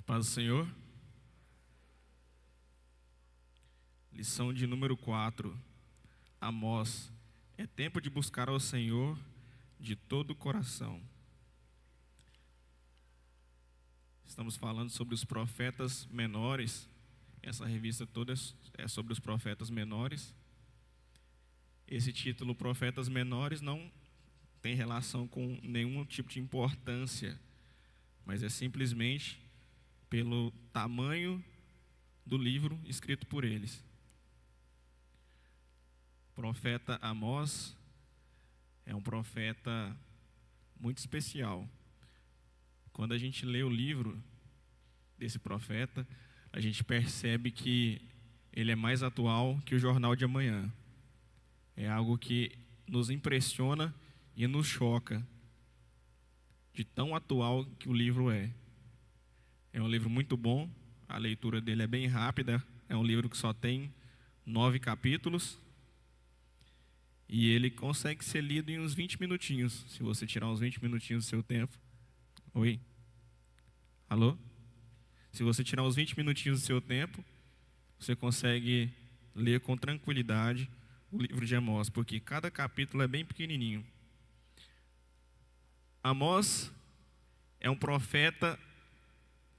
Paz do Senhor. Lição de número 4. Amós. É tempo de buscar ao Senhor de todo o coração. Estamos falando sobre os profetas menores. Essa revista toda é sobre os profetas menores. Esse título, Profetas Menores, não tem relação com nenhum tipo de importância, mas é simplesmente pelo tamanho do livro escrito por eles. O profeta Amós é um profeta muito especial. Quando a gente lê o livro desse profeta, a gente percebe que ele é mais atual que o Jornal de Amanhã. É algo que nos impressiona e nos choca, de tão atual que o livro é. É um livro muito bom, a leitura dele é bem rápida, é um livro que só tem 9 capítulos, e ele consegue ser lido em uns 20 minutinhos, se você tirar uns 20 minutinhos do seu tempo. Oi? Alô? Se você tirar uns 20 minutinhos do seu tempo, você consegue ler com tranquilidade o livro de Amós, porque cada capítulo é bem pequenininho. Amós é um profeta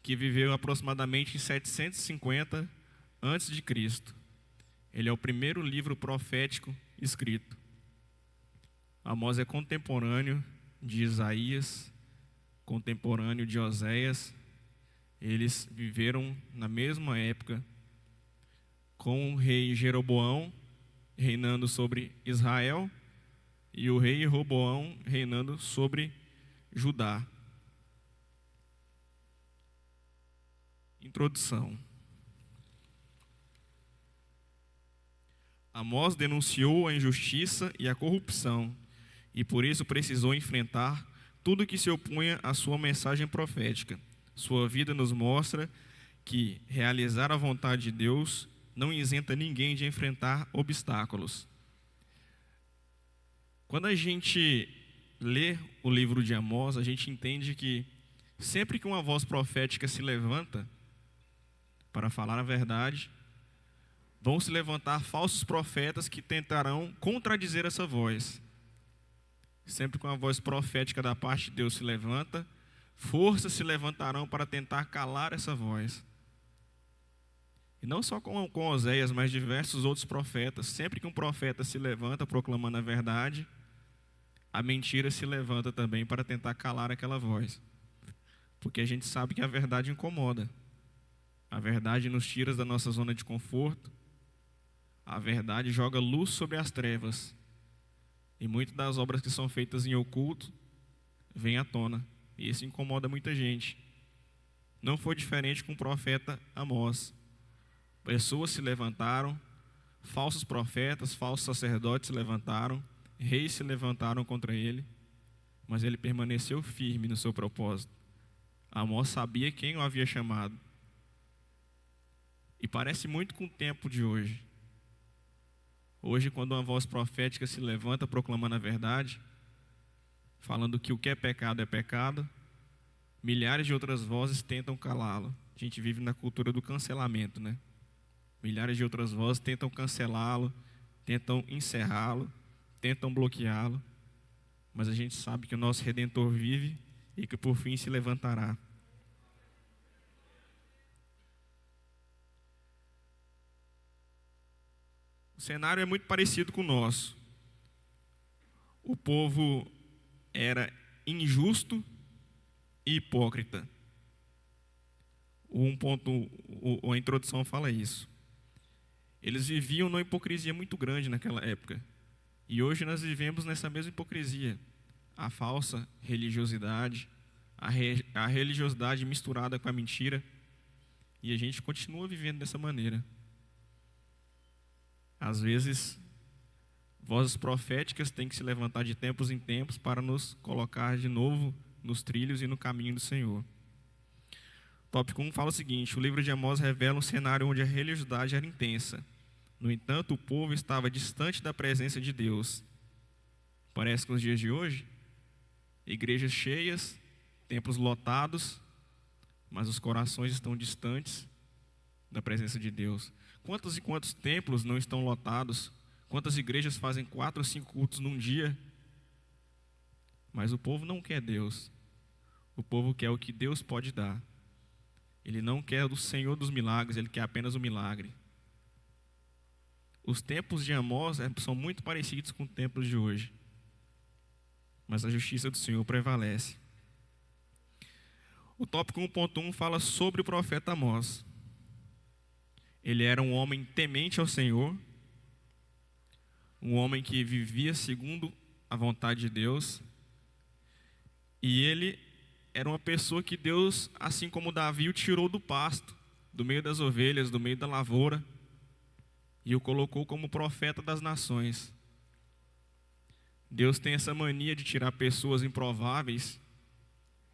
que viveu aproximadamente em 750 a.C. Ele é o primeiro livro profético escrito. Amós é contemporâneo de Isaías, contemporâneo de Oséias. Eles viveram na mesma época, com o rei Jeroboão reinando sobre Israel e o rei Roboão reinando sobre Judá. Introdução. Amós denunciou a injustiça e a corrupção e por isso precisou enfrentar tudo que se opunha à sua mensagem profética. Sua vida nos mostra que realizar a vontade de Deus não isenta ninguém de enfrentar obstáculos. Quando a gente lê o livro de Amós, a gente entende que sempre que uma voz profética se levanta para falar a verdade, vão se levantar falsos profetas que tentarão contradizer essa voz. Sempre que uma voz profética da parte de Deus se levanta, forças se levantarão para tentar calar essa voz. E não só com Oséias, mas diversos outros profetas. Sempre que um profeta se levanta proclamando a verdade, a mentira se levanta também para tentar calar aquela voz. Porque a gente sabe que a verdade incomoda. A verdade nos tira da nossa zona de conforto. A verdade joga luz sobre as trevas. E muitas das obras que são feitas em oculto vêm à tona. E isso incomoda muita gente. Não foi diferente com o profeta Amós. Pessoas se levantaram, falsos profetas, falsos sacerdotes se levantaram, reis se levantaram contra ele, mas ele permaneceu firme no seu propósito. Amós sabia quem o havia chamado. E parece muito com o tempo de hoje. Hoje, quando uma voz profética se levanta proclamando a verdade, falando que o que é pecado, milhares de outras vozes tentam calá-lo. A gente vive na cultura do cancelamento, né? Milhares de outras vozes tentam cancelá-lo, tentam encerrá-lo, tentam bloqueá-lo. Mas a gente sabe que o nosso Redentor vive e que por fim se levantará. O cenário é muito parecido com o nosso. O povo era injusto e hipócrita. A introdução fala isso. Eles viviam numa hipocrisia muito grande naquela época. E hoje nós vivemos nessa mesma hipocrisia. A falsa religiosidade, a religiosidade misturada com a mentira. E a gente continua vivendo dessa maneira. Às vezes, vozes proféticas têm que se levantar de tempos em tempos para nos colocar de novo nos trilhos e no caminho do Senhor. Tópico 1 fala o seguinte: o livro de Amós revela um cenário onde a religiosidade era intensa. No entanto, o povo estava distante da presença de Deus. Parece que nos dias de hoje, igrejas cheias, templos lotados, mas os corações estão distantes da presença de Deus. Quantos e quantos templos não estão lotados? Quantas igrejas fazem 4 ou 5 cultos num dia? Mas o povo não quer Deus. O povo quer o que Deus pode dar. Ele não quer do Senhor dos milagres, ele quer apenas o milagre. Os tempos de Amós são muito parecidos com os tempos de hoje. Mas a justiça do Senhor prevalece. O tópico 1.1 fala sobre o profeta Amós. Ele era um homem temente ao Senhor, um homem que vivia segundo a vontade de Deus, e ele era uma pessoa que Deus, assim como Davi, o tirou do pasto, do meio das ovelhas, do meio da lavoura, e o colocou como profeta das nações. Deus tem essa mania de tirar pessoas improváveis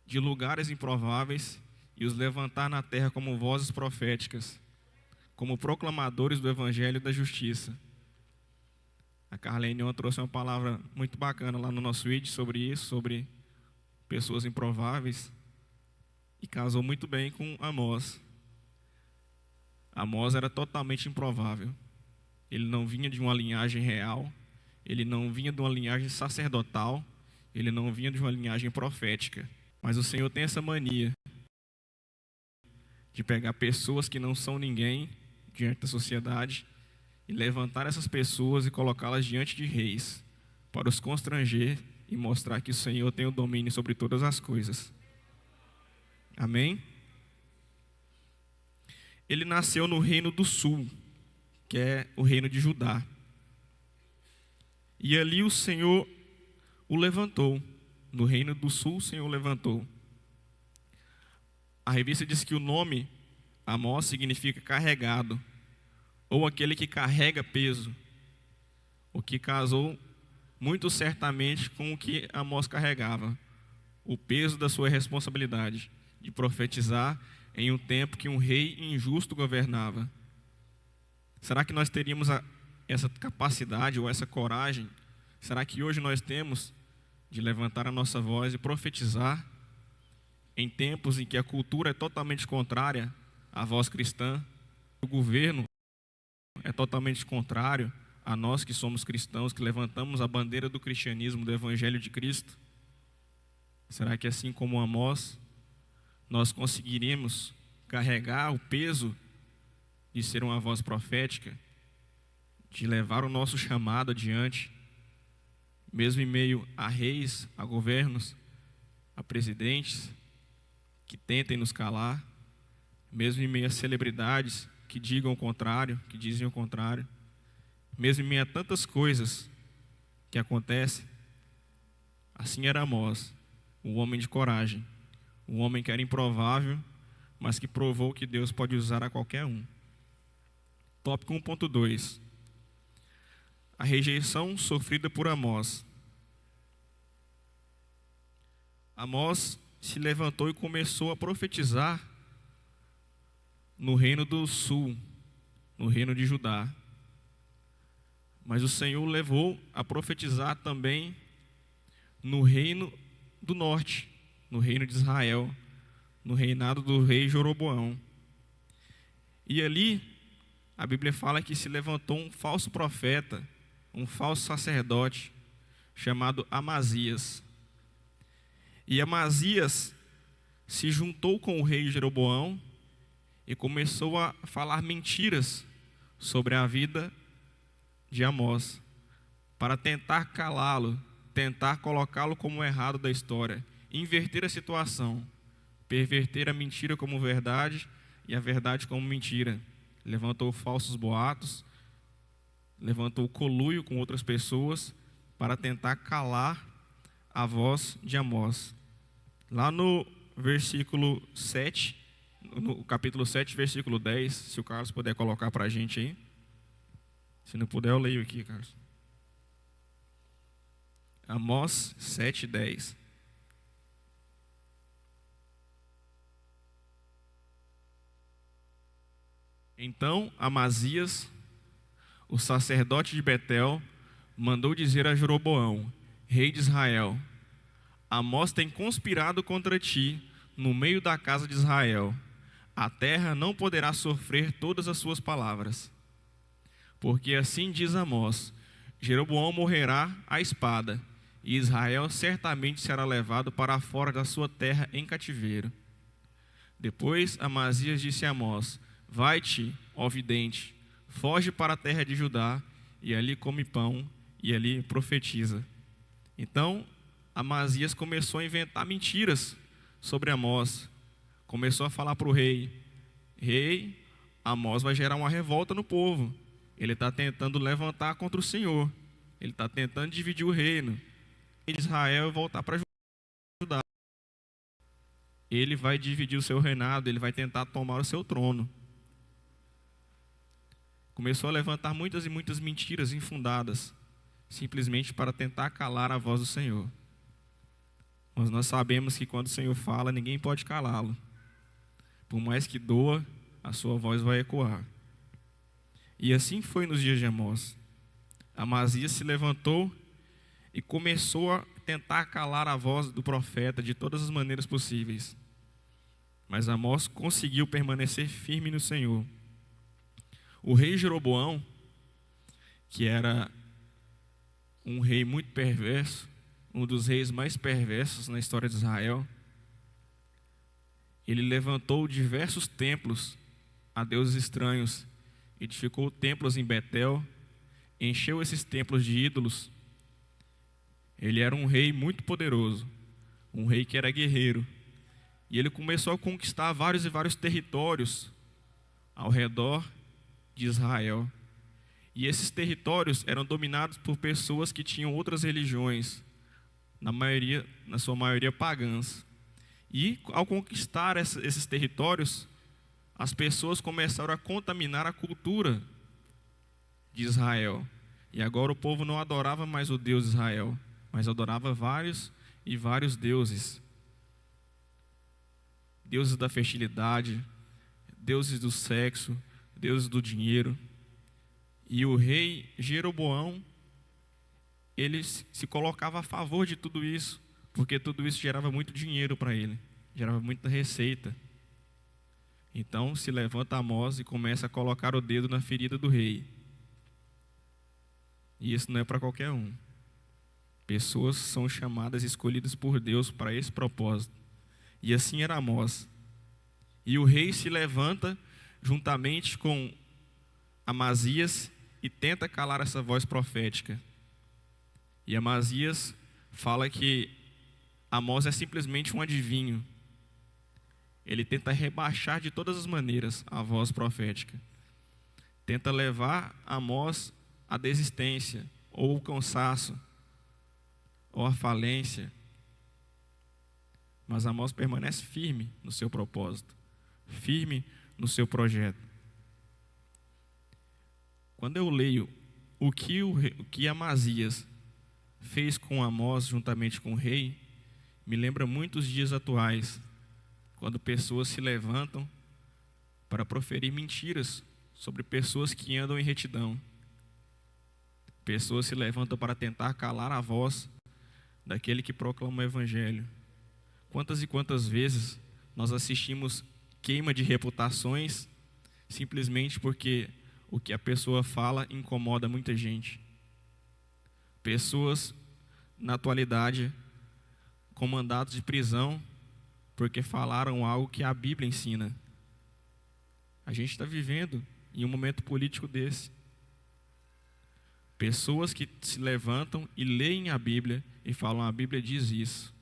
de lugares improváveis e os levantar na terra como vozes proféticas, como proclamadores do evangelho e da justiça. A Carlene trouxe uma palavra muito bacana lá no nosso vídeo sobre isso, sobre pessoas improváveis, e casou muito bem com Amós. Amós era totalmente improvável. Ele não vinha de uma linhagem real, ele não vinha de uma linhagem sacerdotal, ele não vinha de uma linhagem profética. Mas o Senhor tem essa mania de pegar pessoas que não são ninguém diante da sociedade e levantar essas pessoas e colocá-las diante de reis para os constranger e mostrar que o Senhor tem o domínio sobre todas as coisas. Amém? Ele nasceu no reino do sul, que é o reino de Judá. E ali o Senhor o levantou. No reino do sul, o Senhor o levantou. A revista diz que o nome Amós significa carregado, ou aquele que carrega peso, o que casou muito certamente com o que Amós carregava, o peso da sua responsabilidade de profetizar em um tempo que um rei injusto governava. Será que nós teríamos essa capacidade ou essa coragem? Será que hoje nós temos de levantar a nossa voz e profetizar em tempos em que a cultura é totalmente contrária à voz cristã, o governo é totalmente contrário a nós que somos cristãos, que levantamos a bandeira do cristianismo, do evangelho de Cristo? Será que assim como Amós, nós conseguiremos carregar o peso de ser uma voz profética, de levar o nosso chamado adiante, mesmo em meio a reis, a governos, a presidentes que tentem nos calar, mesmo em meio a celebridades que digam o contrário, que dizem o contrário, mesmo em meio a tantas coisas que acontecem? Assim era Amós, um homem de coragem, um homem que era improvável, mas que provou que Deus pode usar a qualquer um. Tópico 1.2. A rejeição sofrida por Amós. Amós se levantou e começou a profetizar no reino do sul, no reino de Judá. Mas o Senhor o levou a profetizar também no reino do norte, no reino de Israel, no reinado do rei Jeroboão. E ali, a Bíblia fala que se levantou um falso profeta, um falso sacerdote, chamado Amazias. E Amazias se juntou com o rei Jeroboão e começou a falar mentiras sobre a vida de Amós, para tentar calá-lo, tentar colocá-lo como errado da história, inverter a situação, perverter a mentira como verdade e a verdade como mentira. Levantou falsos boatos, levantou conluio com outras pessoas para tentar calar a voz de Amós. Lá no versículo 7, no capítulo 7, versículo 10, se o Carlos puder colocar para a gente aí. Se não puder, eu leio aqui, Carlos. Amós 7, 10. Então Amazias, o sacerdote de Betel, mandou dizer a Jeroboão, rei de Israel: Amós tem conspirado contra ti no meio da casa de Israel. A terra não poderá sofrer todas as suas palavras. Porque assim diz Amós: Jeroboão morrerá à espada, e Israel certamente será levado para fora da sua terra em cativeiro. Depois Amazias disse a Amós: Vai-te, ó vidente, foge para a terra de Judá, e ali come pão, e ali profetiza. Então Amazias começou a inventar mentiras sobre Amós. Começou a falar para o rei: Rei, Amós vai gerar uma revolta no povo. Ele está tentando levantar contra o Senhor. Ele está tentando dividir o reino de Israel e voltar para Judá. Ele vai dividir o seu reinado, ele vai tentar tomar o seu trono. Começou a levantar muitas e muitas mentiras infundadas, simplesmente para tentar calar a voz do Senhor. Mas nós sabemos que quando o Senhor fala, ninguém pode calá-lo. Por mais que doa, a sua voz vai ecoar. E assim foi nos dias de Amós. Amazias se levantou e começou a tentar calar a voz do profeta de todas as maneiras possíveis. Mas Amós conseguiu permanecer firme no Senhor. O rei Jeroboão, que era um rei muito perverso, um dos reis mais perversos na história de Israel, ele levantou diversos templos a deuses estranhos, edificou templos em Betel, encheu esses templos de ídolos. Ele era um rei muito poderoso, um rei que era guerreiro, e ele começou a conquistar vários e vários territórios ao redor de Israel. E esses territórios eram dominados por pessoas que tinham outras religiões, na sua maioria pagãs. E ao conquistar esses territórios, as pessoas começaram a contaminar a cultura de Israel. E agora o povo não adorava mais o Deus de Israel, mas adorava vários e vários deuses. Deuses da fertilidade, deuses do sexo, deuses do dinheiro. E o rei Jeroboão, ele se colocava a favor de tudo isso, porque tudo isso gerava muito dinheiro para ele, gerava muita receita. Então se levanta Amós e começa a colocar o dedo na ferida do rei. E isso não é para qualquer um. Pessoas são chamadas e escolhidas por Deus para esse propósito. E assim era Amós. E o rei se levanta juntamente com Amazias e tenta calar essa voz profética. E Amazias fala que Amós é simplesmente um adivinho. Ele tenta rebaixar de todas as maneiras a voz profética. Tenta levar Amós à desistência, ou ao cansaço, ou à falência. Mas Amós permanece firme no seu propósito, firme no seu projeto. Quando eu leio o que Amazias fez com Amós juntamente com o rei, me lembra muitos dias atuais, quando pessoas se levantam para proferir mentiras sobre pessoas que andam em retidão. Pessoas se levantam para tentar calar a voz daquele que proclama o evangelho. Quantas e quantas vezes nós assistimos queima de reputações simplesmente porque o que a pessoa fala incomoda muita gente. Pessoas, na atualidade, com mandados de prisão porque falaram algo que a Bíblia ensina. A gente está vivendo em um momento político desse. Pessoas que se levantam e leem a Bíblia e falam: a Bíblia diz isso.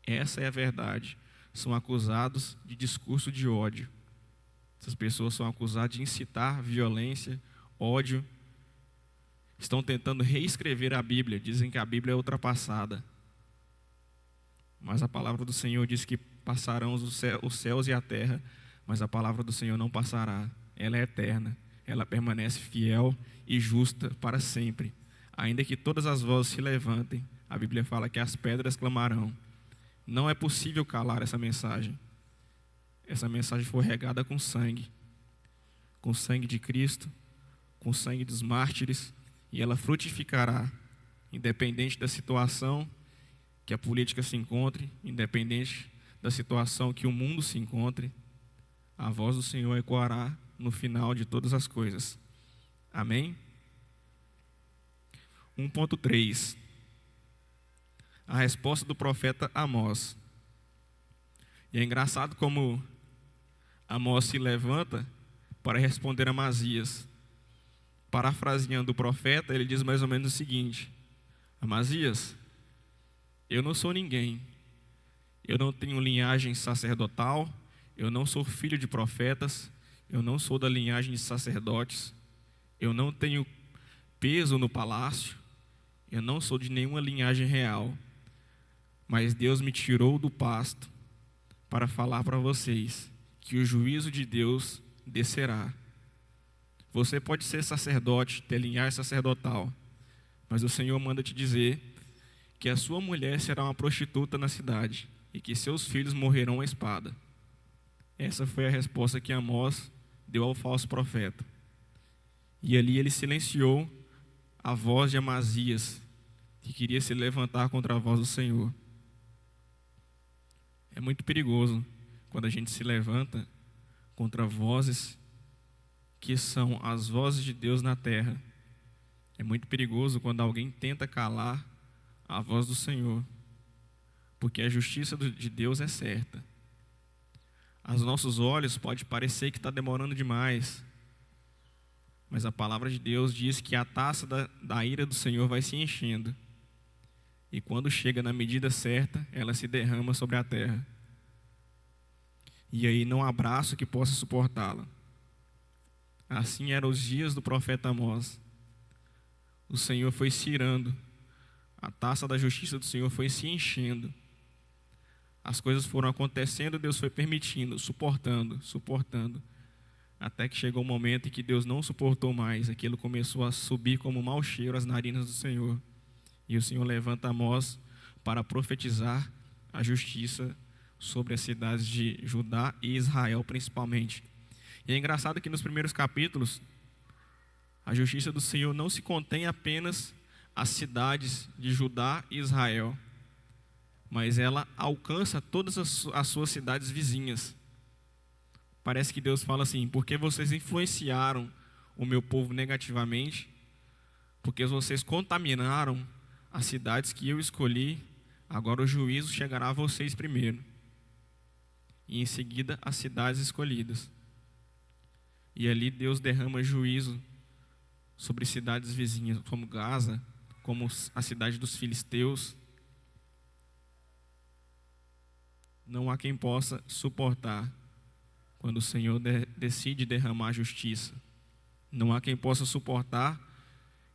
Essa é a verdade. São acusados de discurso de ódio. Essas pessoas são acusadas de incitar violência, ódio. Estão tentando reescrever a Bíblia. Dizem que a Bíblia é ultrapassada. Mas a palavra do Senhor diz que passarão os céus e a terra, mas a palavra do Senhor não passará. Ela é eterna. Ela permanece fiel e justa para sempre. Ainda que todas as vozes se levantem, a Bíblia fala que as pedras clamarão. Não é possível calar essa mensagem. Essa mensagem foi regada com sangue de Cristo, com sangue dos mártires, e ela frutificará, independente da situação que a política se encontre, independente da situação que o mundo se encontre, a voz do Senhor ecoará no final de todas as coisas. Amém? 1.3. A resposta do profeta Amós. E é engraçado como Amós se levanta para responder a Amazias. Parafraseando o profeta, ele diz mais ou menos o seguinte: Amazias, eu não sou ninguém, eu não tenho linhagem sacerdotal, eu não sou filho de profetas, eu não sou da linhagem de sacerdotes, eu não tenho peso no palácio, eu não sou de nenhuma linhagem real, mas Deus me tirou do pasto para falar para vocês que o juízo de Deus descerá. Você pode ser sacerdote, ter linhagem sacerdotal, mas o Senhor manda te dizer que a sua mulher será uma prostituta na cidade e que seus filhos morrerão à espada. Essa foi a resposta que Amós deu ao falso profeta. E ali ele silenciou a voz de Amazias, que queria se levantar contra a voz do Senhor. É muito perigoso quando a gente se levanta contra vozes que são as vozes de Deus na terra. É muito perigoso quando alguém tenta calar a voz do Senhor, porque a justiça de Deus é certa. Aos nossos olhos pode parecer que está demorando demais, mas a palavra de Deus diz que a taça da ira do Senhor vai se enchendo, e quando chega na medida certa, ela se derrama sobre a terra. E aí não há braço que possa suportá-la. Assim eram os dias do profeta Amós. O Senhor foi se irando, a taça da justiça do Senhor foi se enchendo. As coisas foram acontecendo, Deus foi permitindo, suportando, até que chegou o momento em que Deus não suportou mais. Aquilo começou a subir como mau cheiro às narinas do Senhor. E o Senhor levanta Amós para profetizar a justiça sobre as cidades de Judá e Israel principalmente. E é engraçado que nos primeiros capítulos, a justiça do Senhor não se contém apenas às cidades de Judá e Israel, mas ela alcança todas as suas cidades vizinhas. Parece que Deus fala assim: porque vocês influenciaram o meu povo negativamente, porque vocês contaminaram as cidades que eu escolhi, agora o juízo chegará a vocês primeiro, e em seguida as cidades escolhidas. E ali Deus derrama juízo sobre cidades vizinhas, como Gaza, como a cidade dos filisteus. Não há quem possa suportar quando o Senhor decide derramar justiça. Não há quem possa suportar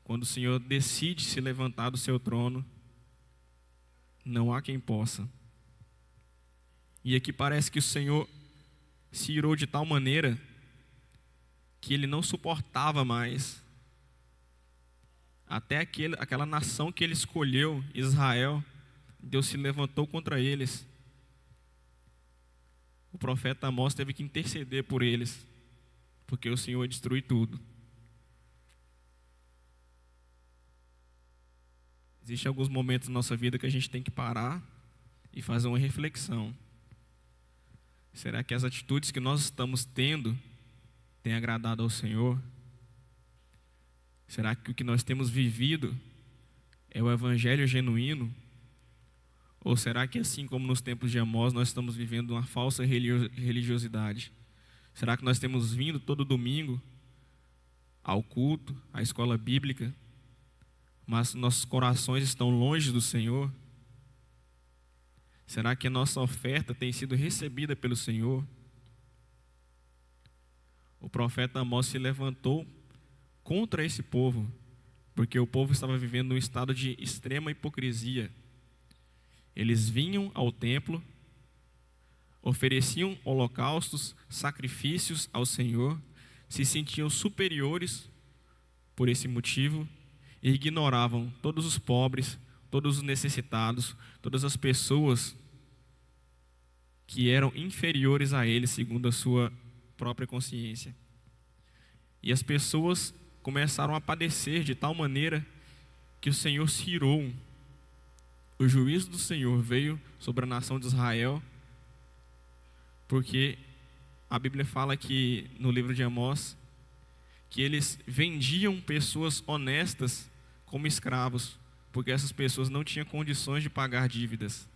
quando o Senhor decide se levantar do seu trono. Não há quem possa. E aqui parece que o Senhor se irou de tal maneira que ele não suportava mais. Até aquela nação que ele escolheu, Israel, Deus se levantou contra eles. O profeta Amós teve que interceder por eles, porque o Senhor destruiu tudo. Existem alguns momentos na nossa vida que a gente tem que parar e fazer uma reflexão. Será que as atitudes que nós estamos tendo têm agradado ao Senhor? Será que o que nós temos vivido é o evangelho genuíno? Ou será que, assim como nos tempos de Amós, nós estamos vivendo uma falsa religiosidade? Será que nós temos vindo todo domingo ao culto, à escola bíblica, mas nossos corações estão longe do Senhor? Será que a nossa oferta tem sido recebida pelo Senhor? O profeta Amós se levantou contra esse povo, porque o povo estava vivendo um estado de extrema hipocrisia. Eles vinham ao templo, ofereciam holocaustos, sacrifícios ao Senhor, se sentiam superiores por esse motivo e ignoravam todos os pobres, todos os necessitados, todas as pessoas que eram inferiores a eles segundo a sua própria consciência. E as pessoas começaram a padecer de tal maneira que o Senhor se irou. O juízo do Senhor veio sobre a nação de Israel porque a Bíblia fala que, no livro de Amós, que eles vendiam pessoas honestas como escravos, porque essas pessoas não tinham condições de pagar dívidas.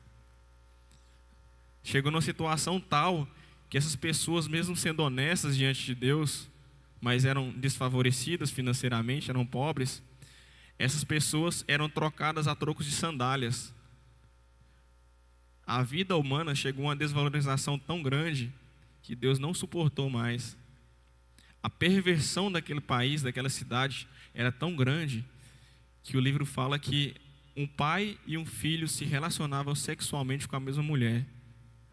Chegou numa situação tal que essas pessoas, mesmo sendo honestas diante de Deus, mas eram desfavorecidas financeiramente, eram pobres, essas pessoas eram trocadas a trocos de sandálias. A vida humana chegou a uma desvalorização tão grande que Deus não suportou mais. A perversão daquele país, daquela cidade, era tão grande que o livro fala que um pai e um filho se relacionavam sexualmente com a mesma mulher.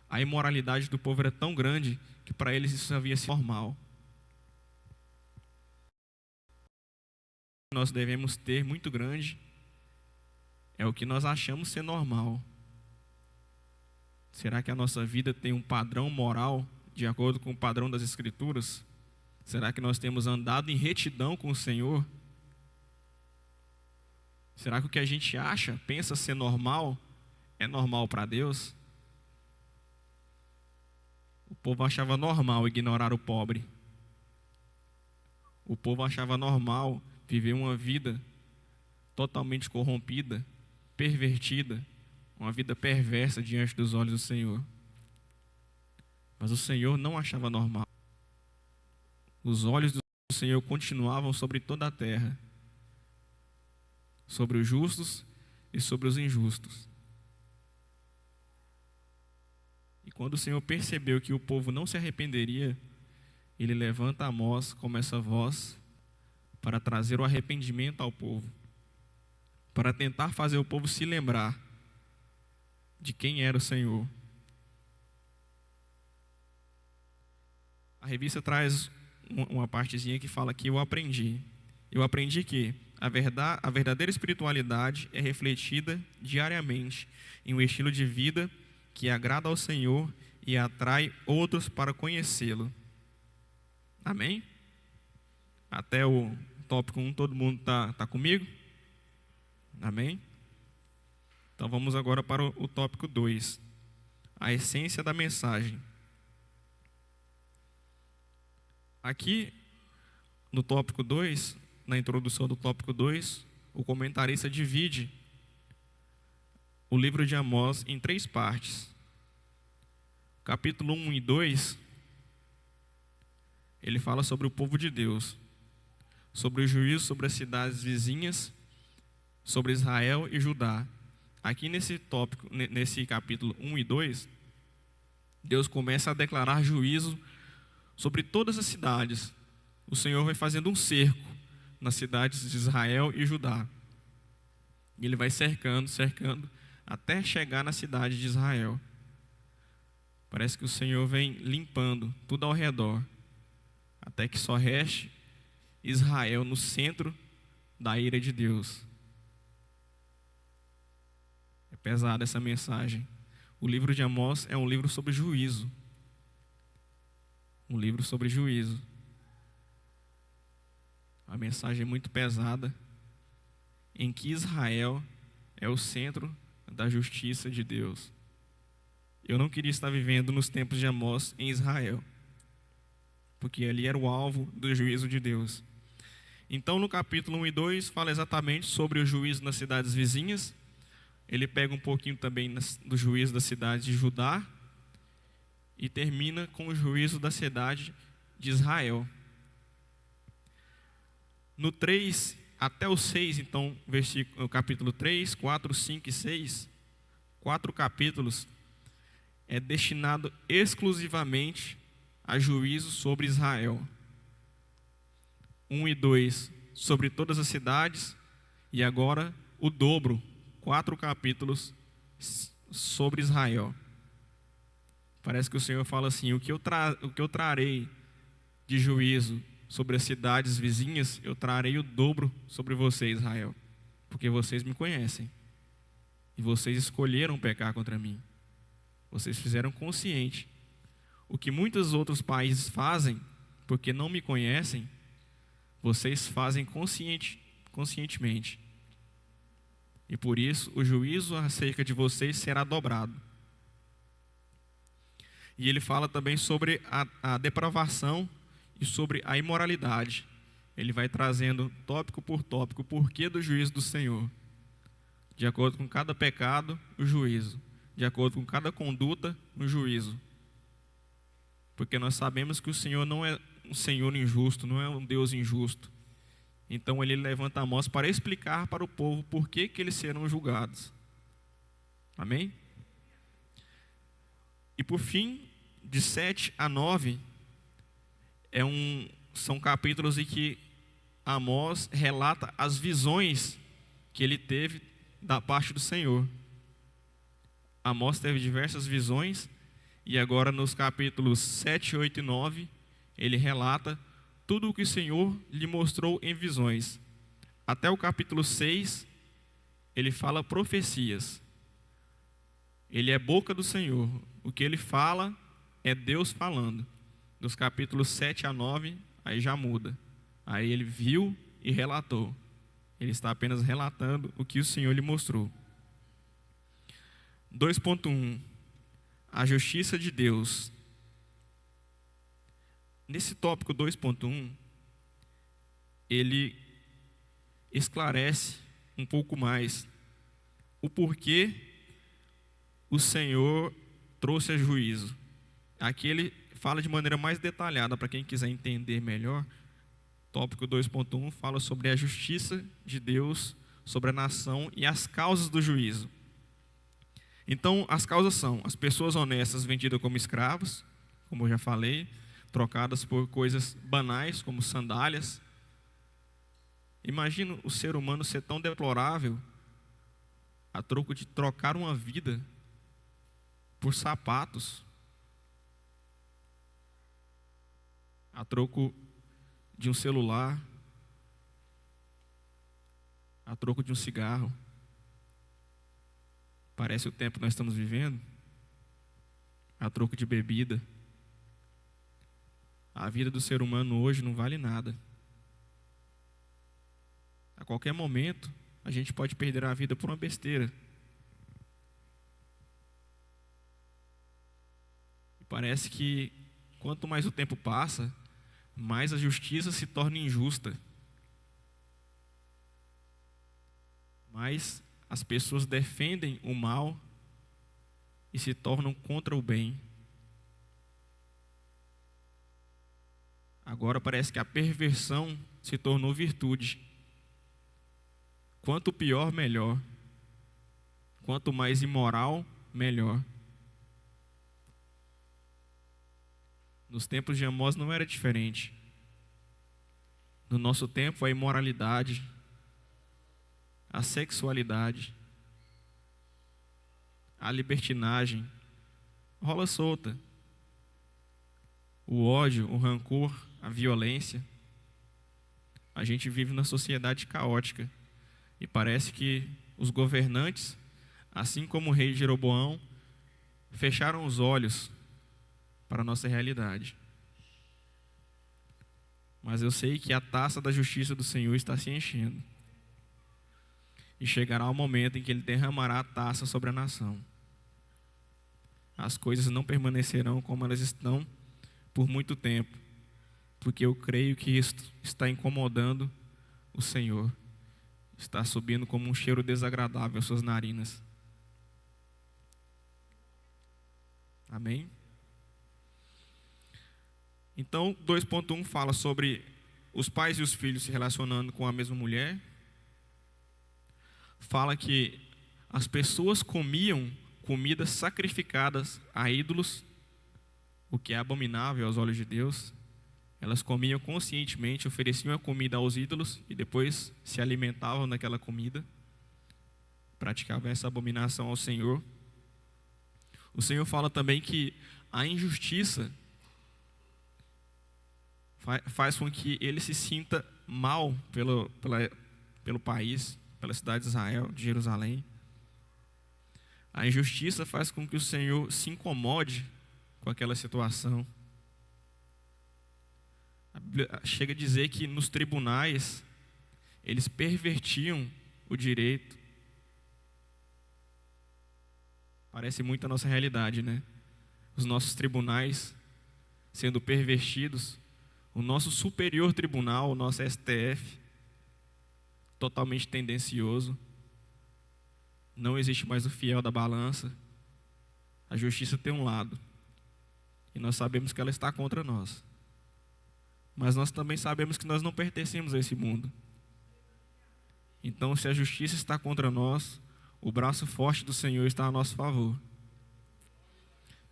A imoralidade do povo era tão grande que para eles isso havia sido normal. Nós devemos ter muito grande é o que nós achamos ser normal. Será que a nossa vida tem um padrão moral de acordo com o padrão das Escrituras? Será que nós temos andado em retidão com o Senhor? Será que o que a gente acha, pensa ser normal, é normal para Deus? O povo achava normal ignorar o pobre. O povo achava normal viver uma vida totalmente corrompida, pervertida, uma vida perversa diante dos olhos do Senhor. Mas o Senhor não achava normal. Os olhos do Senhor continuavam sobre toda a terra, sobre os justos e sobre os injustos. E quando o Senhor percebeu que o povo não se arrependeria, Ele levanta Amós como essa voz para trazer o arrependimento ao povo, para tentar fazer o povo se lembrar de quem era o Senhor. A revista traz uma partezinha que fala que eu aprendi que a verdadeira espiritualidade é refletida diariamente em um estilo de vida que agrada ao Senhor e atrai outros para conhecê-lo. Amém? Até o tópico 1, todo mundo tá comigo? Amém? Então vamos agora para o tópico 2, a essência da mensagem. Aqui, no tópico 2, na introdução do tópico 2, o comentarista divide o livro de Amós em 3 partes. Capítulo 1 e 2, ele fala sobre o povo de Deus, sobre o juízo sobre as cidades vizinhas, sobre Israel e Judá. Aqui nesse tópico, nesse capítulo 1 e 2, Deus começa a declarar juízo sobre todas as cidades. O Senhor vai fazendo um cerco nas cidades de Israel e Judá. E Ele vai cercando, até chegar na cidade de Israel. Parece que o Senhor vem limpando tudo ao redor, até que só reste Israel no centro da ira de Deus. É pesada essa mensagem. O livro de Amós é um livro sobre juízo. Um livro sobre juízo. A mensagem é muito pesada, em que Israel é o centro da justiça de Deus. Eu não queria estar vivendo nos tempos de Amós em Israel, porque ali era o alvo do juízo de Deus. Então, no capítulo 1 e 2, fala exatamente sobre o juízo nas cidades vizinhas. Ele pega um pouquinho também do juízo da cidade de Judá e termina com o juízo da cidade de Israel. No 3 até o 6, então, capítulo 3, 4, 5 e 6, 4 capítulos, é destinado exclusivamente a juízo sobre Israel. 1 e 2 sobre todas as cidades, e agora o dobro, 4 capítulos sobre Israel. Parece que o Senhor fala assim: o que eu trarei de juízo sobre as cidades vizinhas, eu trarei o dobro sobre você, Israel, porque vocês me conhecem e vocês escolheram pecar contra mim. Vocês fizeram consciente. O que muitos outros países fazem, porque não me conhecem, vocês fazem conscientemente. E por isso o juízo acerca de vocês será dobrado. E ele fala também sobre a depravação e sobre a imoralidade. Ele vai trazendo tópico por tópico o porquê do juízo do Senhor. De acordo com cada pecado, o juízo. De acordo com cada conduta, o juízo. Porque nós sabemos que o Senhor não é um Senhor injusto, não é um Deus injusto. Então ele levanta a mão para explicar para o povo por que eles serão julgados. Amém? E por fim, de 7 a 9, são capítulos em que Amós relata as visões que ele teve da parte do Senhor. Amós teve diversas visões, e agora nos capítulos 7, 8 e 9, ele relata tudo o que o Senhor lhe mostrou em visões. Até o capítulo 6, ele fala profecias. Ele é boca do Senhor. O que ele fala é Deus falando. Dos capítulos 7 a 9, aí já muda. Aí ele viu e relatou. Ele está apenas relatando o que o Senhor lhe mostrou. 2.1. A justiça de Deus. Nesse tópico 2.1, ele esclarece um pouco mais o porquê o Senhor trouxe a juízo. Aqui ele fala de maneira mais detalhada, para quem quiser entender melhor. Tópico 2.1 fala sobre a justiça de Deus sobre a nação e as causas do juízo. Então, as causas são as pessoas honestas vendidas como escravos, como eu já falei, trocadas por coisas banais, como sandálias. Imagina o ser humano ser tão deplorável a troco de trocar uma vida por sapatos, a troco de um celular, a troco de um cigarro. Parece o tempo que nós estamos vivendo, a troco de bebida. A vida do ser humano hoje não vale nada. A qualquer momento, a gente pode perder a vida por uma besteira. E parece que quanto mais o tempo passa, mais a justiça se torna injusta. Mais as pessoas defendem o mal e se tornam contra o bem. Agora parece que a perversão se tornou virtude. Quanto pior, melhor. Quanto mais imoral, melhor. Nos tempos de Amós não era diferente. No nosso tempo, a imoralidade, a sexualidade, a libertinagem rola solta. O ódio, o rancor, a violência. A gente vive numa sociedade caótica. E parece que os governantes, assim como o rei Jeroboão, fecharam os olhos para a nossa realidade. Mas eu sei que a taça da justiça do Senhor está se enchendo. E chegará o momento em que Ele derramará a taça sobre a nação. As coisas não permanecerão como elas estão por muito tempo, porque eu creio que isto está incomodando o Senhor. Está subindo como um cheiro desagradável às suas narinas. Amém? Então, 2.1 fala sobre os pais e os filhos se relacionando com a mesma mulher. Fala que as pessoas comiam comidas sacrificadas a ídolos, o que é abominável aos olhos de Deus. Elas comiam conscientemente, ofereciam a comida aos ídolos e depois se alimentavam daquela comida. Praticavam essa abominação ao Senhor. O Senhor fala também que a injustiça faz com que ele se sinta mal pelo país, pela cidade de Israel, de Jerusalém. A injustiça faz com que o Senhor se incomode com aquela situação. A Bíblia chega a dizer que nos tribunais eles pervertiam o direito. Parece muito a nossa realidade, né? os nossos tribunais sendo pervertidos, o nosso superior tribunal, o nosso STF, totalmente tendencioso. Não existe mais o fiel da balança. A justiça tem um lado, e nós sabemos que ela está contra nós. Mas nós também sabemos que nós não pertencemos a esse mundo. Então, se a justiça está contra nós, o braço forte do Senhor está a nosso favor.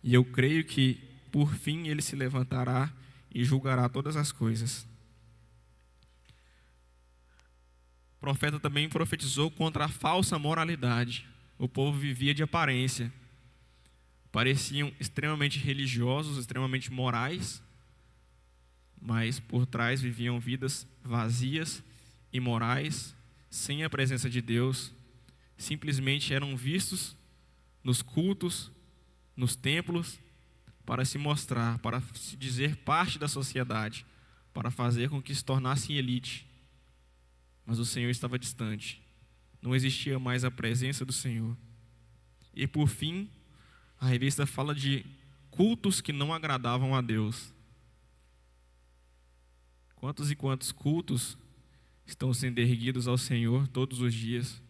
E eu creio que, por fim, Ele se levantará e julgará todas as coisas. O profeta também profetizou contra a falsa moralidade. O povo vivia de aparência. Pareciam extremamente religiosos, extremamente morais, mas por trás viviam vidas vazias, imorais, sem a presença de Deus. Simplesmente eram vistos nos cultos, nos templos, para se mostrar, para se dizer parte da sociedade, para fazer com que se tornassem elite. Mas o Senhor estava distante. Não existia mais a presença do Senhor. E por fim, a revista fala de cultos que não agradavam a Deus. Quantos e quantos cultos estão sendo erguidos ao Senhor todos os dias,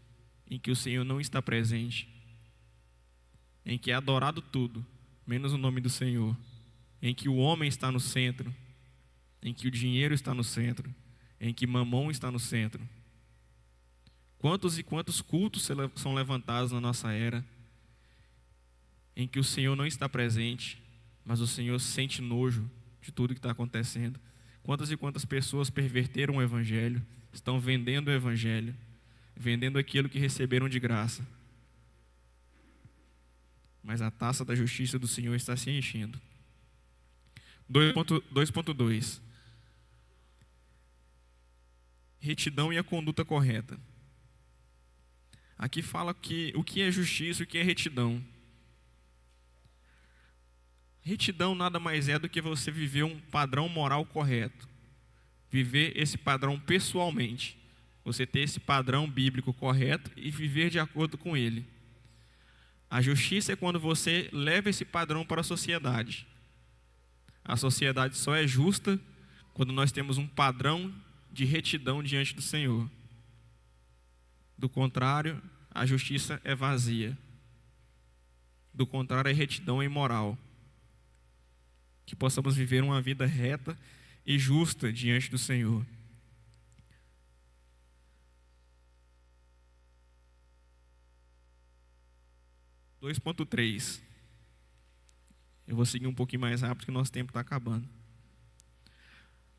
em que o Senhor não está presente, em que é adorado tudo, menos o nome do Senhor, em que o homem está no centro, em que o dinheiro está no centro, em que Mamon está no centro. Quantos e quantos cultos são levantados na nossa era, em que o Senhor não está presente, mas o Senhor sente nojo de tudo que está acontecendo. Quantas e quantas pessoas perverteram o Evangelho, estão vendendo o Evangelho, vendendo aquilo que receberam de graça. Mas a taça da justiça do Senhor está se enchendo. 2.2. Retidão e a conduta correta. Aqui fala que o que é justiça e o que é retidão. Retidão nada mais é do que você viver um padrão moral correto. Viver esse padrão pessoalmente. Você ter esse padrão bíblico correto e viver de acordo com ele. A justiça é quando você leva esse padrão para a sociedade. A sociedade só é justa quando nós temos um padrão de retidão diante do Senhor. Do contrário, a justiça é vazia. Do contrário, a retidão é imoral. Que possamos viver uma vida reta e justa diante do Senhor. (2.3) Eu vou seguir um pouquinho mais rápido, porque o nosso tempo está acabando.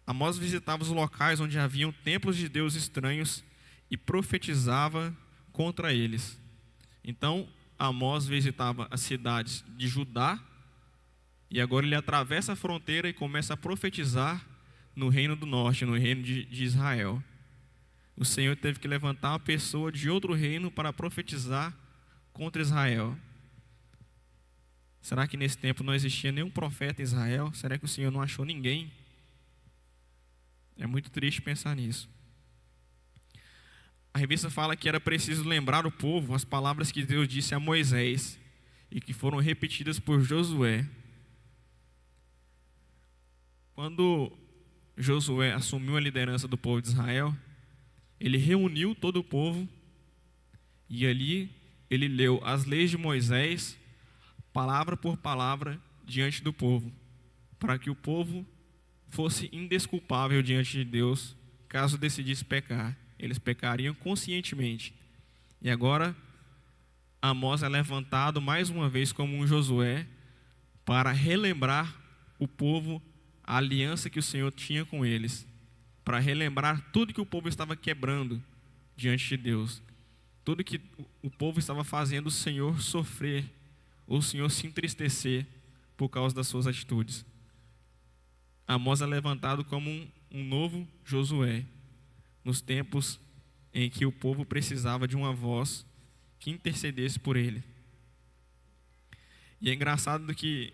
Amós visitava os locais onde haviam templos de deuses estranhos e profetizava contra eles. Então, Amós visitava as cidades de Judá, e agora ele atravessa a fronteira e começa a profetizar no reino do norte, no reino de Israel. O Senhor teve que levantar uma pessoa de outro reino para profetizar contra Israel. Será que nesse tempo não existia nenhum profeta em Israel? Será que o Senhor não achou ninguém? É muito triste pensar nisso. A revista fala que era preciso lembrar o povo as palavras que Deus disse a Moisés e que foram repetidas por Josué. Quando Josué assumiu a liderança do povo de Israel, ele reuniu todo o povo e ali ele leu as leis de Moisés, palavra por palavra, diante do povo, para que o povo fosse indesculpável diante de Deus, caso decidisse pecar. Eles pecariam conscientemente. E agora, Amós é levantado mais uma vez como um Josué, para relembrar o povo a aliança que o Senhor tinha com eles, para relembrar tudo que o povo estava quebrando diante de Deus, tudo que o povo estava fazendo o Senhor sofrer, ou o Senhor se entristecer por causa das suas atitudes. Amós é levantado como um novo Josué, nos tempos em que o povo precisava de uma voz que intercedesse por ele. E é engraçado que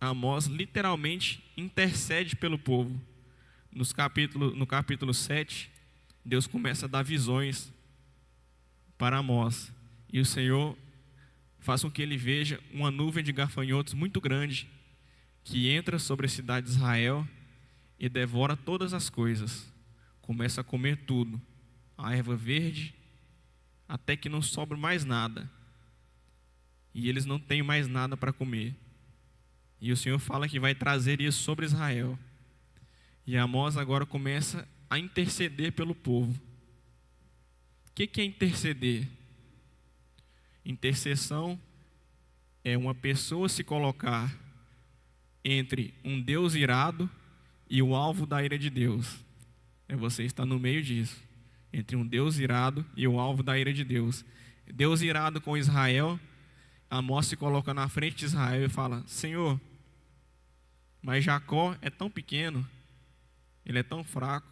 Amós literalmente intercede pelo povo. No capítulo 7, Deus começa a dar visões para Amós. E o Senhor faz com que ele veja uma nuvem de gafanhotos muito grande que entra sobre a cidade de Israel e devora todas as coisas. Começa a comer tudo, a erva verde, até que não sobra mais nada. E eles não têm mais nada para comer. E o Senhor fala que vai trazer isso sobre Israel. E Amós agora começa a interceder pelo povo. O que é interceder? Intercessão é uma pessoa se colocar entre um Deus irado e o alvo da ira de Deus. É você estar no meio disso, entre um Deus irado e o alvo da ira de Deus. Deus irado com Israel, Amós se coloca na frente de Israel e fala: Senhor, mas Jacó é tão pequeno, ele é tão fraco.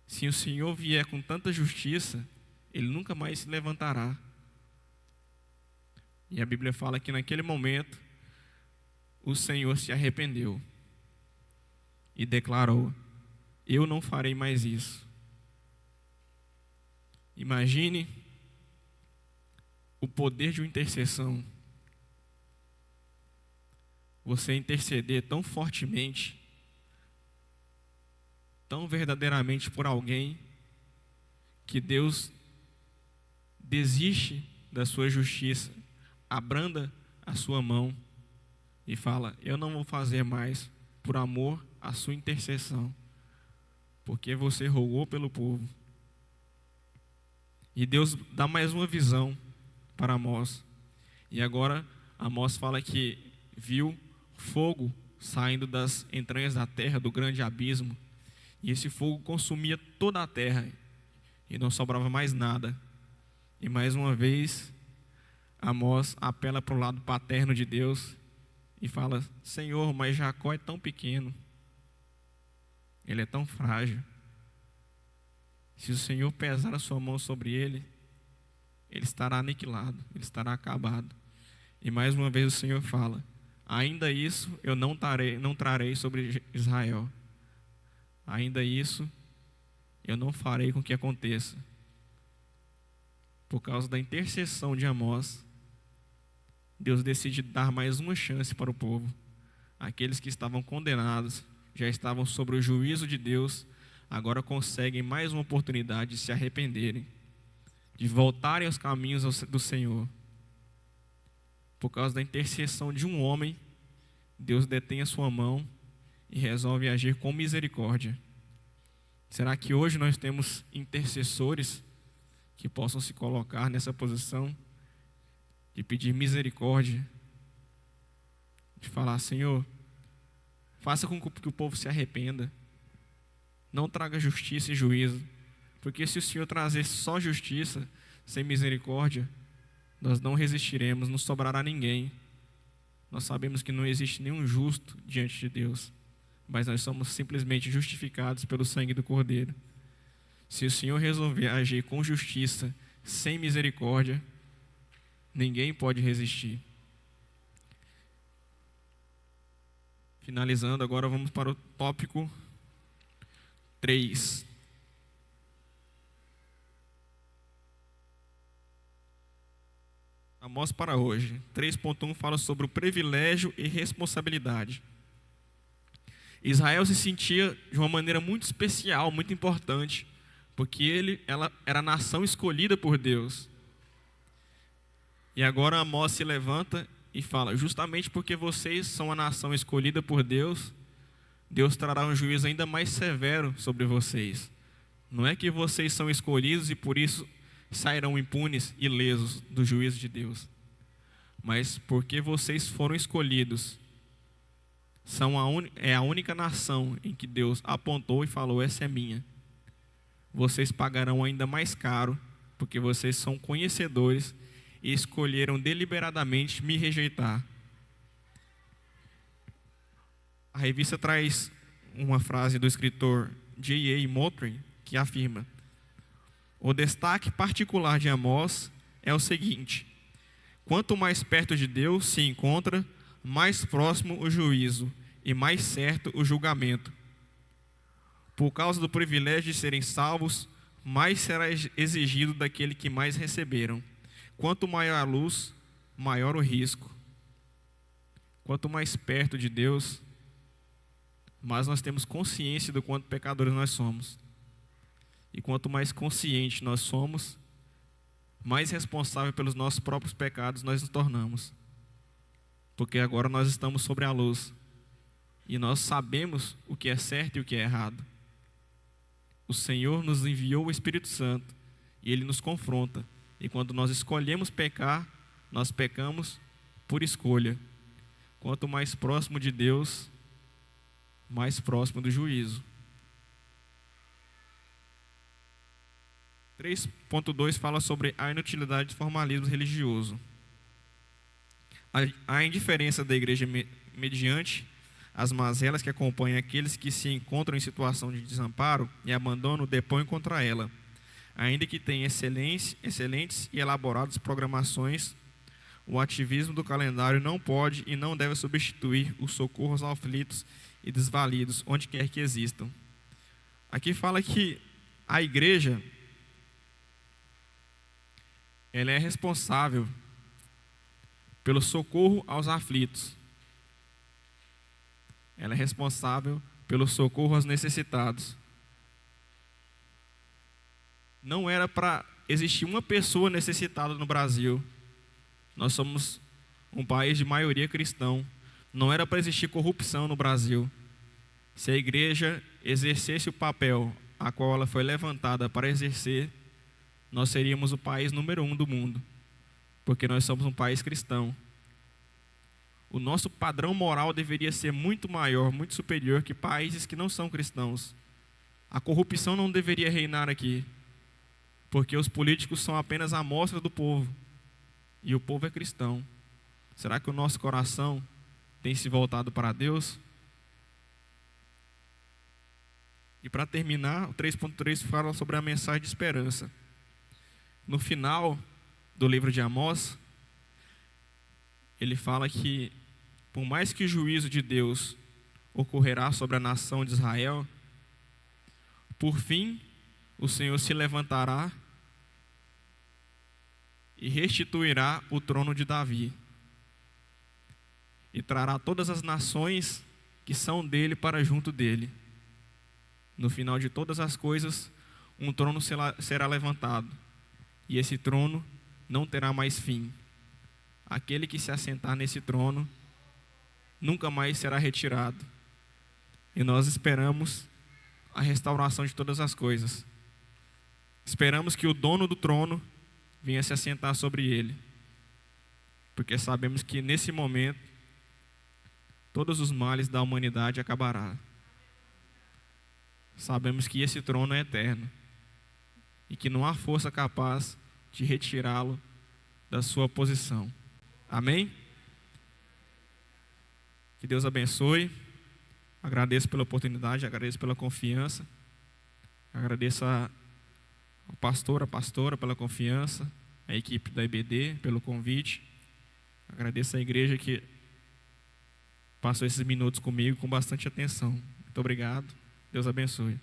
Se o Senhor vier com tanta justiça, ele nunca mais se levantará. E a Bíblia fala que naquele momento o Senhor se arrependeu e declarou: eu não farei mais isso. Imagine o poder de uma intercessão. Você interceder tão fortemente, tão verdadeiramente por alguém, que Deus desiste da sua justiça, abranda a sua mão e fala: eu não vou fazer mais por amor à sua intercessão, porque você rogou pelo povo. E Deus dá mais uma visão para Amós. E agora Amós fala que viu fogo saindo das entranhas da terra, do grande abismo. E esse fogo consumia toda a terra e não sobrava mais nada. E mais uma vez Amós apela para o lado paterno de Deus e fala: Senhor, mas Jacó é tão pequeno, ele é tão frágil. Se o Senhor pesar a sua mão sobre ele, ele estará aniquilado, ele estará acabado. E mais uma vez o Senhor fala: ainda isso eu não trarei sobre Israel. Ainda isso eu não farei com que aconteça. Por causa da intercessão de Amós, Deus decide dar mais uma chance para o povo. Aqueles que estavam condenados, já estavam sob o juízo de Deus, agora conseguem mais uma oportunidade de se arrependerem, de voltarem aos caminhos do Senhor. Por causa da intercessão de um homem, Deus detém a sua mão e resolve agir com misericórdia. Será que hoje nós temos intercessores que possam se colocar nessa posição de pedir misericórdia, de falar: Senhor, faça com que o povo se arrependa, não traga justiça e juízo, porque se o Senhor trazer só justiça, sem misericórdia, nós não resistiremos, não sobrará ninguém. Nós sabemos que não existe nenhum justo diante de Deus, mas nós somos simplesmente justificados pelo sangue do Cordeiro. Se o Senhor resolver agir com justiça, sem misericórdia, ninguém pode resistir. Finalizando, agora vamos para o tópico 3. Amós para hoje. 3.1 fala sobre o privilégio e responsabilidade. Israel se sentia de uma maneira muito especial, muito importante, porque ela era a nação escolhida por Deus. E agora Amós se levanta e fala: justamente porque vocês são a nação escolhida por Deus, Deus trará um juízo ainda mais severo sobre vocês. Não é que vocês são escolhidos e por isso sairão impunes e ilesos do juízo de Deus, mas porque vocês foram escolhidos, é a única nação em que Deus apontou e falou: essa é minha. Vocês pagarão ainda mais caro, porque vocês são conhecedores e escolheram deliberadamente me rejeitar. A revista traz uma frase do escritor J.A. Moultrie, que afirma: o destaque particular de Amós é o seguinte: quanto mais perto de Deus se encontra, mais próximo o juízo e mais certo o julgamento. Por causa do privilégio de serem salvos, mais será exigido daquele que mais receberam. Quanto maior a luz, maior o risco. Quanto mais perto de Deus, mais nós temos consciência do quanto pecadores nós somos. E quanto mais consciente nós somos, mais responsável pelos nossos próprios pecados nós nos tornamos. Porque agora nós estamos sobre a luz. E nós sabemos o que é certo e o que é errado. O Senhor nos enviou o Espírito Santo e Ele nos confronta. E quando nós escolhemos pecar, nós pecamos por escolha. Quanto mais próximo de Deus, mais próximo do juízo. 3.2 fala sobre a inutilidade do formalismo religioso. A indiferença da igreja mediante as mazelas que acompanham aqueles que se encontram em situação de desamparo e abandono depõem contra ela. Ainda que tenha excelentes e elaboradas programações, o ativismo do calendário não pode e não deve substituir os socorros aos aflitos e desvalidos, onde quer que existam. Aqui fala que a igreja, ela é responsável pelo socorro aos aflitos. Ela é responsável pelo socorro aos necessitados. Não era para existir uma pessoa necessitada no Brasil. Nós somos um país de maioria cristão. Não era para existir corrupção no Brasil. Se a igreja exercesse o papel a qual ela foi levantada para exercer, nós seríamos o país número 1 do mundo, porque nós somos um país cristão. O nosso padrão moral deveria ser muito maior, muito superior que países que não são cristãos. A corrupção não deveria reinar aqui, porque os políticos são apenas a amostra do povo, e o povo é cristão. Será que o nosso coração tem se voltado para Deus? E para terminar, o 3.3 fala sobre a mensagem de esperança. No final do livro de Amós, ele fala que, por mais que o juízo de Deus ocorrerá sobre a nação de Israel, por fim, o Senhor se levantará e restituirá o trono de Davi, e trará todas as nações que são dele para junto dele. No final de todas as coisas, um trono será levantado, e esse trono não terá mais fim. Aquele que se assentar nesse trono nunca mais será retirado. E nós esperamos a restauração de todas as coisas. Esperamos que o dono do trono venha se assentar sobre ele, porque sabemos que nesse momento todos os males da humanidade acabarão. Sabemos que esse trono é eterno e que não há força capaz de retirá-lo da sua posição. Amém? Que Deus abençoe. Agradeço pela oportunidade, agradeço pela confiança. Agradeço ao pastor, a pastora pela confiança, a equipe da IBD pelo convite. Agradeço à igreja que passou esses minutos comigo com bastante atenção. Muito obrigado. Deus abençoe.